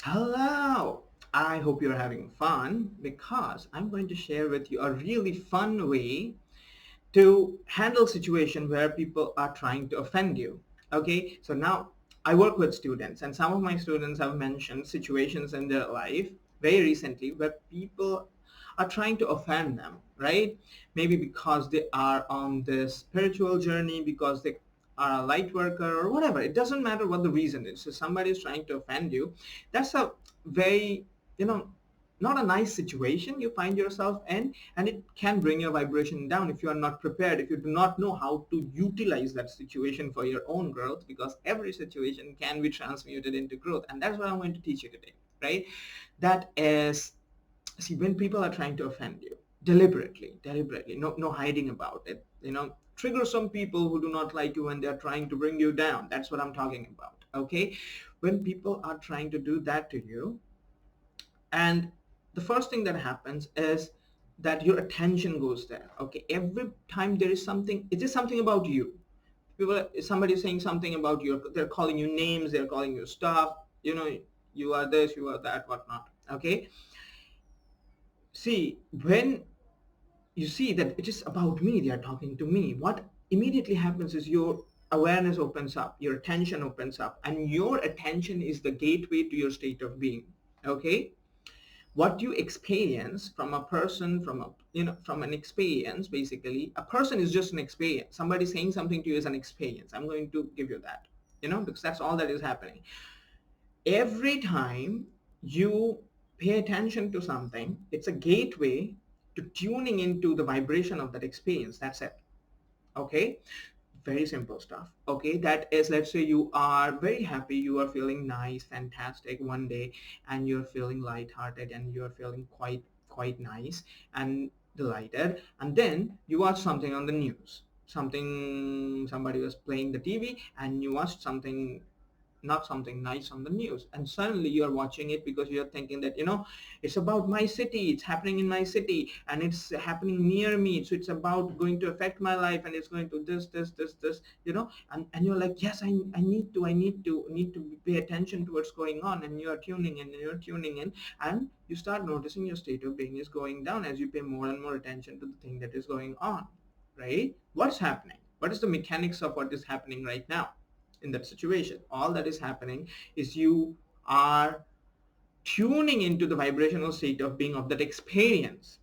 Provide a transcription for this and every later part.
Hello! I hope you're having fun because I'm going to share with you a really fun way to handle situation where people are trying to offend you. Okay, so now I work with students and some of my students have mentioned situations in their life very recently where people are trying to offend them, right? Maybe because they are on this spiritual journey, because they are a light worker or whatever. It doesn't matter what the reason is. So somebody is trying to offend you. That's a very, you know, not a nice situation you find yourself in, and it can bring your vibration down if you are not prepared, if you do not know how to utilize that situation for your own growth, because every situation can be transmuted into growth, and that's what I'm going to teach you today, right? That is, see, when people are trying to offend you deliberately, no hiding about it, trigger some people who do not like you when they're trying to bring you down. That's what I'm talking about. Okay, when people are trying to do that to you, and the first thing that happens is that your attention goes there. Okay, every time there is something, it is something about you. Somebody is saying something about you, they're calling you names, they're calling you stuff, you are this, you are that, whatnot. Okay, see, when you see that it is about me, they are talking to me, what immediately happens is your awareness opens up, your attention opens up, and your attention is the gateway to your state of being. Okay, what you experience from a person, from an experience, basically a person is just an experience. Somebody saying something to you is an experience. I'm going to give you that, because that's all that is happening. Every time you pay attention to something, it's a gateway to tuning into the vibration of that experience. That's it. Okay, very simple stuff. Okay, that is, let's say you are very happy, you are feeling nice, fantastic one day, and you're feeling lighthearted, and you're feeling quite nice and delighted, and then you watch something on the news, somebody was playing the TV, and you watched something, not something nice on the news, and suddenly you're watching it because you're thinking that it's about my city, it's happening in my city, and it's happening near me, so it's about going to affect my life, and it's going to this, and you're like, yes, I need to pay attention to what's going on, and you're tuning in, and you start noticing your state of being is going down as you pay more and more attention to the thing that is going on, right? What's happening? What is the mechanics of what is happening right now in that situation? All that is happening is you are tuning into the vibrational state of being of that experience.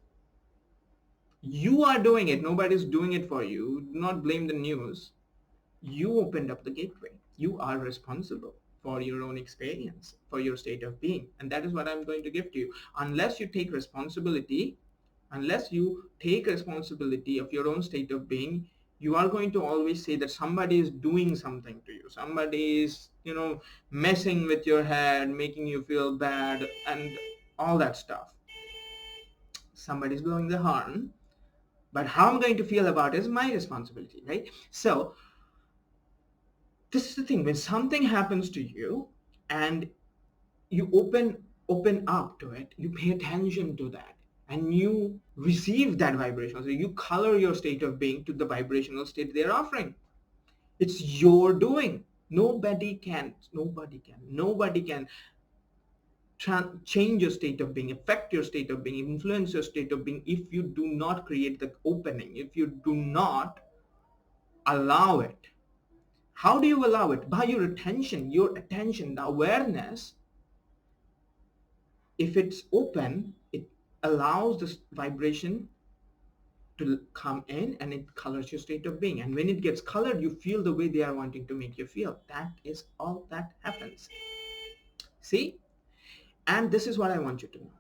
You are doing it. Nobody's doing it for you. Do not blame the news. You opened up the gateway. You are responsible for your own experience, for your state of being. And that is what I'm going to give to you. Unless you take responsibility of your own state of being, you are going to always say that somebody is doing something to you. Somebody is, messing with your head, making you feel bad, and all that stuff. Somebody's blowing the horn, but how I'm going to feel about it is my responsibility, right? So this is the thing. When something happens to you and you open up to it, you pay attention to that, and you receive that vibration, so you color your state of being to the vibrational state they're offering. It's your doing. Nobody can change your state of being, affect your state of being, influence your state of being, if you do not create the opening, if you do not allow it. How do you allow it? By your attention, the awareness. If it's open, it allows this vibration to come in, and it colors your state of being. And when it gets colored, you feel the way they are wanting to make you feel. That is all that happens. See? And this is what I want you to know.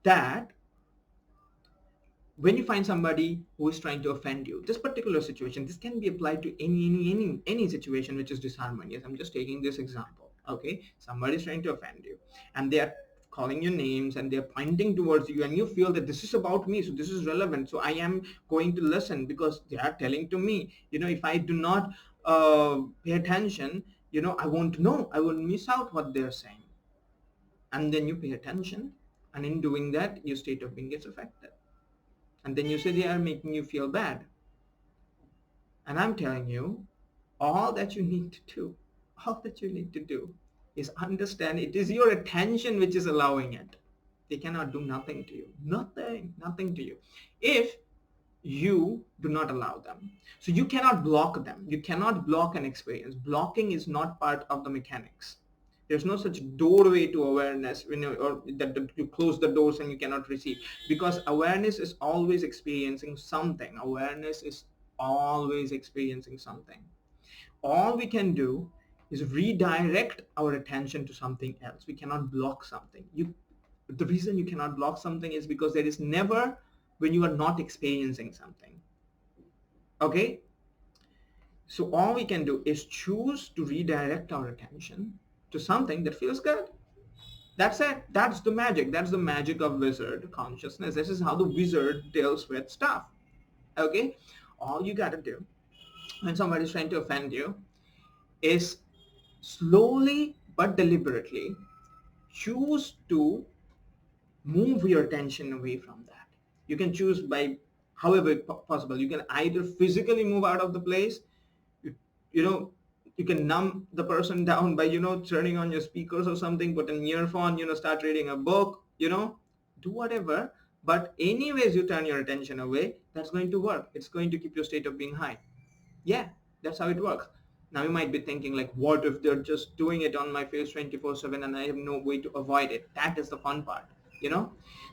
That when you find somebody who is trying to offend you, this particular situation, this can be applied to any situation which is disharmonious. I'm just taking this example. Okay, somebody is trying to offend you, and they are calling you names, and they're pointing towards you, and you feel that this is about me, so this is relevant, so I am going to listen because they are telling to me. If I do not pay attention, I won't know, I will miss out what they're saying. And then you pay attention, and in doing that, your state of being gets affected. And then you say they are making you feel bad. And I'm telling you, all that you need to do, all that you need to do is understand it is your attention which is allowing it. They cannot do nothing to you. Nothing to you. If you do not allow them. So you cannot block them. You cannot block an experience. Blocking is not part of the mechanics. There's no such doorway to awareness, or that you close the doors and you cannot receive. Because awareness is always experiencing something. Awareness is always experiencing something. All we can do is redirect our attention to something else. We cannot block something. The reason you cannot block something is because there is never when you are not experiencing something. Okay? So all we can do is choose to redirect our attention to something that feels good. That's it. That's the magic. That's the magic of wizard consciousness. This is how the wizard deals with stuff. Okay? All you gotta do when somebody's trying to offend you is slowly but deliberately choose to move your attention away from that. You can choose by however possible. You can either physically move out of the place, you, you know, you can numb the person down by, turning on your speakers or something, put an earphone, start reading a book, do whatever. But anyways, you turn your attention away, that's going to work. It's going to keep your state of being high. Yeah, that's how it works. Now you might be thinking like, what if they're just doing it on my face 24/7 and I have no way to avoid it? That is the fun part.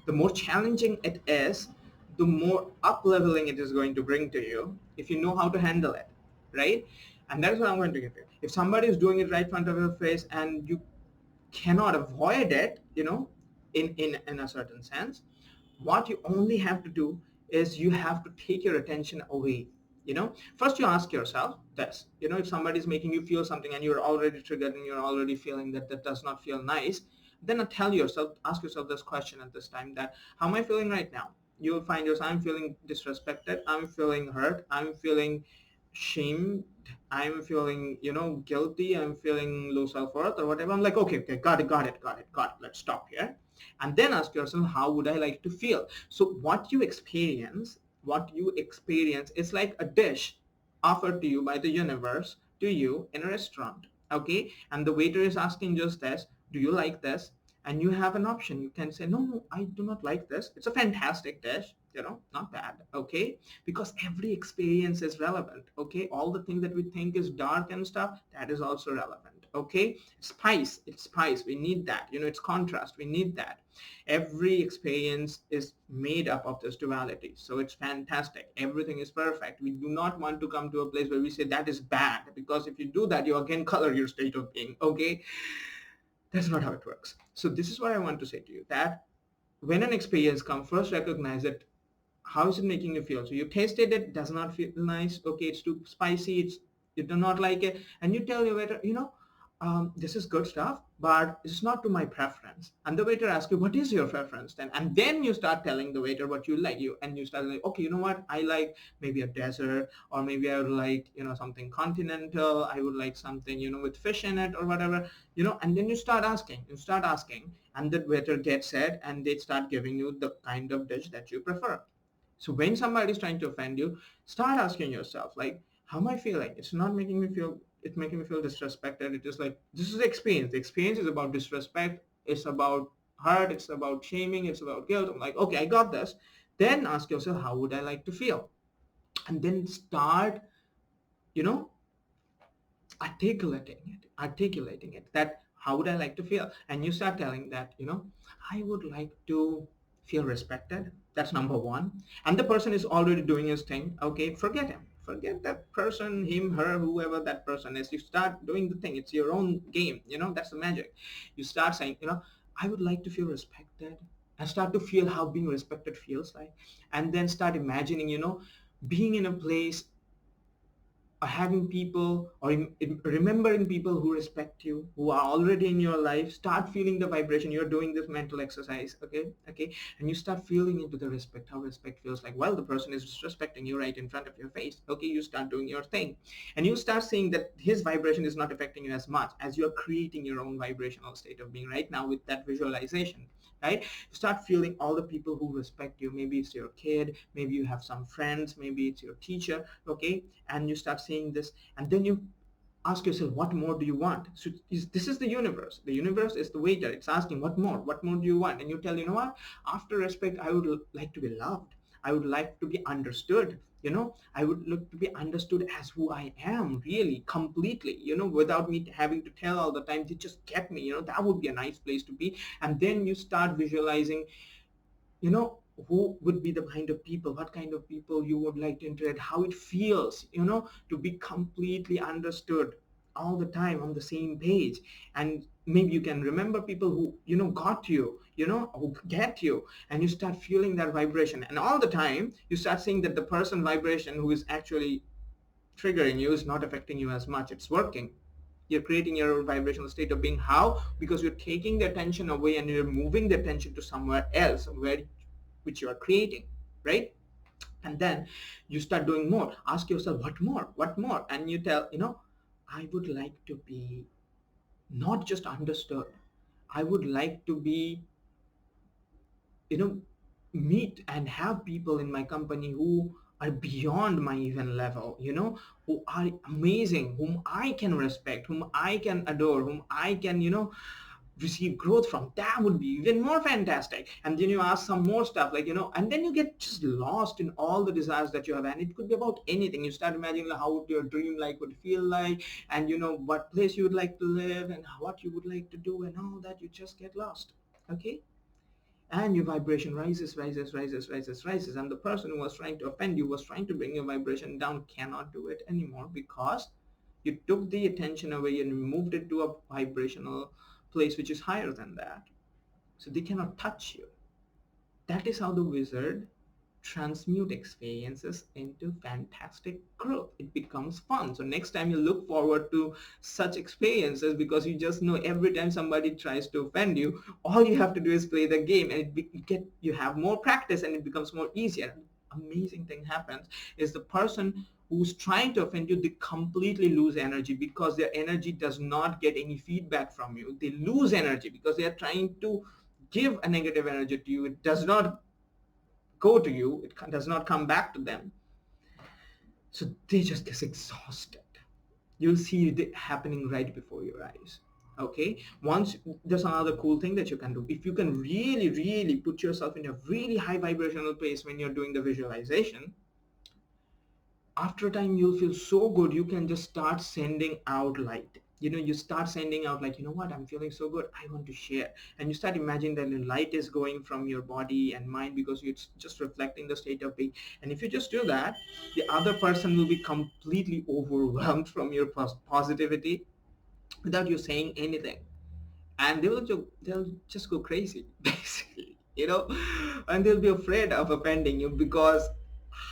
The more challenging it is, the more up leveling it is going to bring to you if you know how to handle it, right? And that's what I'm going to give you. If somebody is doing it right in front of your face and you cannot avoid it, in a certain sense, what you only have to do is you have to take your attention away. First you ask yourself this, if somebody is making you feel something and you're already triggered and you're already feeling that does not feel nice, then ask yourself this question at this time, that how am I feeling right now? You'll find yourself, I'm feeling disrespected, I'm feeling hurt, I'm feeling shamed, I'm feeling, guilty, I'm feeling low self-worth or whatever. I'm like, okay, got it. Let's stop here. And then ask yourself, how would I like to feel? So what you experience is like a dish offered to you by the universe to you in a restaurant. Okay. And the waiter is asking just this, do you like this? And you have an option. You can say, no, I do not like this. It's a fantastic dish, not bad. Okay. Because every experience is relevant. Okay. All the things that we think is dark and stuff, that is also relevant. Okay. It's spice. We need that. It's contrast. We need that. Every experience is made up of this duality. So it's fantastic. Everything is perfect. We do not want to come to a place where we say that is bad, because if you do that, you again color your state of being. Okay. That's not how it works. So this is what I want to say to you, that when an experience comes, first recognize it. How is it making you feel? So you tasted it, does not feel nice. Okay, it's too spicy. You do not like it. And you tell your waiter, this is good stuff, but it's not to my preference. And the waiter asks you, what is your preference then? And then you start telling the waiter what you like. And you start like, okay, you know what? I like maybe a dessert, or maybe I would like, something continental. I would like something, with fish in it or whatever, and then you start asking, and the waiter gets it and they start giving you the kind of dish that you prefer. So when somebody is trying to offend you, start asking yourself, like, how am I feeling? It's making me feel disrespected. It is like, this is the experience. The experience is about disrespect. It's about hurt. It's about shaming. It's about guilt. I'm like, okay, I got this. Then ask yourself, how would I like to feel? And then start, you know, articulating it, that how would I like to feel? And you start telling that, I would like to feel respected. That's number one. And the person is already doing his thing. Okay, forget him. Forget that person, him, her, whoever that person is. You start doing the thing. It's your own game. That's the magic. You start saying, I would like to feel respected. And start to feel how being respected feels like. And then start imagining, being in a place, having people, or remembering people who respect you, who are already in your life. Start feeling the vibration. You're doing this mental exercise. Okay. And you start feeling into the respect, how respect feels like while the person is disrespecting you right in front of your face. Okay. You start doing your thing, and you start seeing that his vibration is not affecting you as much as you're creating your own vibrational state of being right now with that visualization. Right? You start feeling all the people who respect you. Maybe it's your kid, maybe you have some friends, maybe it's your teacher. Okay. And you start seeing this, and then you ask yourself, what more do you want? So this is the universe. The universe is the waiter. It's asking, what more? What more do you want? And you tell, you know what? After respect, I would like to be loved. I would like to be understood. I would look to be understood as who I am, really, completely, without me having to tell all the time. They just get me, that would be a nice place to be. And then you start visualizing, you know who would be the kind of people, what kind of people you would like to interact, how it feels, to be completely understood all the time on the same page. And maybe you can remember people who got you, who get you, and you start feeling that vibration. And all the time you start seeing that the person vibration who is actually triggering you is not affecting you as much. It's working. You're creating your vibrational state of being. How? Because you're taking the attention away and you're moving the attention to somewhere else, which you are creating, right? And then you start doing more. Ask yourself, what more? And you tell, I would like to be not just understood. I would like to be, you know meet and have people in my company who are beyond my even level, who are amazing, whom I can respect, whom I can adore, whom I can, receive growth from. That would be even more fantastic. And then you ask some more stuff, like, and then you get just lost in all the desires that you have. And it could be about anything. You start imagining, like, how would your dream life would feel like, and what place you would like to live, and what you would like to do, and all that. You just get lost. Okay. And your vibration rises, rises, rises, rises, rises. And the person who was trying to offend you, was trying to bring your vibration down, cannot do it anymore, because you took the attention away and moved it to a vibrational place which is higher than that. So they cannot touch you. That is how the wizard transmute experiences into fantastic growth. It becomes fun. So next time you look forward to such experiences, because you just know every time somebody tries to offend you, all you have to do is play the game, and you have more practice, and it becomes more easier. Amazing thing happens is the person who's trying to offend you, they completely lose energy, because their energy does not get any feedback from you. They lose energy because they are trying to give a negative energy to you. It does not go to you. It does not come back to them. So they just get exhausted. You'll see it happening right before your eyes. Okay. Once, there's another cool thing that you can do. If you can really, really put yourself in a really high vibrational place when you're doing the visualization, after a time you'll feel so good, you can just start sending out light. You start sending out, like, what, I'm feeling so good, I want to share. And you start imagining that the light is going from your body and mind, because it's just reflecting the state of being. And if you just do that, the other person will be completely overwhelmed from your positivity, without you saying anything. And they'll just go crazy, basically, and they'll be afraid of offending you, because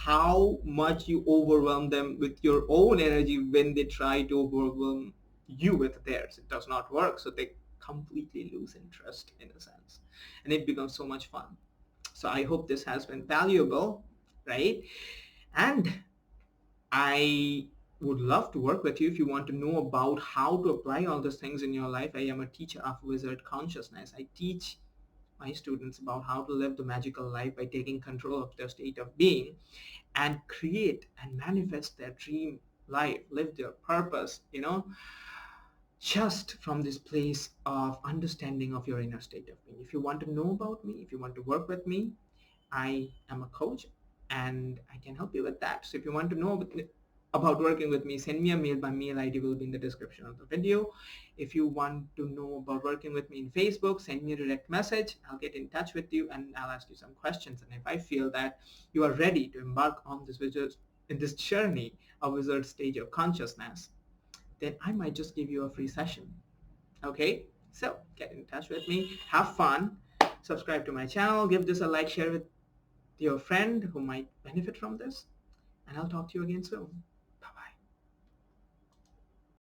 how much you overwhelm them with your own energy when they try to overwhelm you with theirs. It does not work. So they completely lose interest, in a sense, and it becomes so much fun. So I hope this has been valuable, right? And I would love to work with you. If you want to know about how to apply all these things in your life, I am a teacher of wizard consciousness. I teach my students about how to live the magical life by taking control of their state of being, and create and manifest their dream life, live their purpose, just from this place of understanding of your inner state of being. If you want to know about me, if you want to work with me, I am a coach, and I can help you with that. So if you want to know about working with me, send me a mail. My mail ID will be in the description of the video. If you want to know about working with me in Facebook, send me a direct message. I'll get in touch with you, and I'll ask you some questions. And if I feel that you are ready to embark on this journey of wizard stage of consciousness, then I might just give you a free session. Okay, so get in touch with me, have fun, subscribe to my channel, give this a like, share with your friend who might benefit from this, and I'll talk to you again soon.